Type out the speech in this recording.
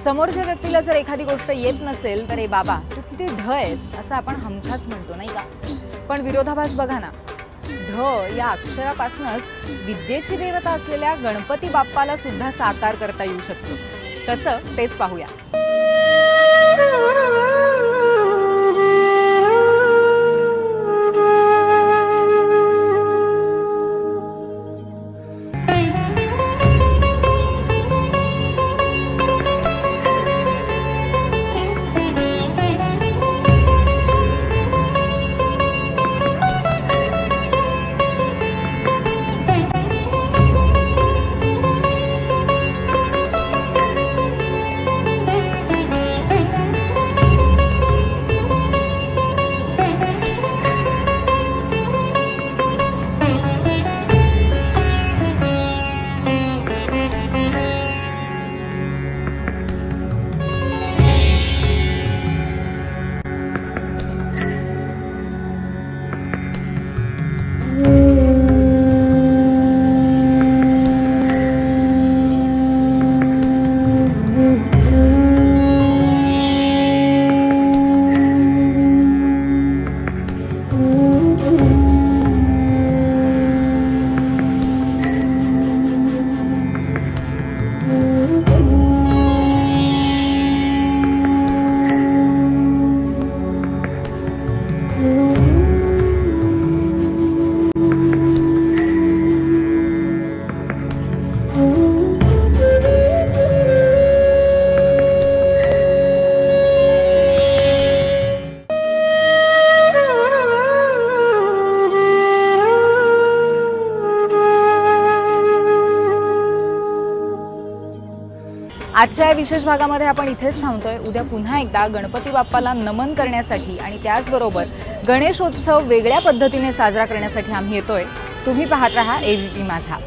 समोरच्या व्यक्तीला जर एखादी गोष्ट येत नसेल तर ए बाबा तू किती ढ आहेस असं आपण हमखास म्हणतो नाही का। पण विरोधाभास बघा ना, ढ या अक्षरापासूनच विद्येची देवता असलेल्या गणपती बाप्पाला सुद्धा साकार करता येऊ शकतो। कसं तेच पाहूया। आजच्या विशेष भागामध्ये आपण इथेच थांबतोय। उद्या पुन्हा एकदा गणपती बाप्पाला नमन करण्यासाठी आणि त्याचबरोबर गणेशोत्सव वेगळ्या पद्धतीने साजरा करण्यासाठी आम्ही येतोय। तुम्ही पाहत रहा ABP माझा।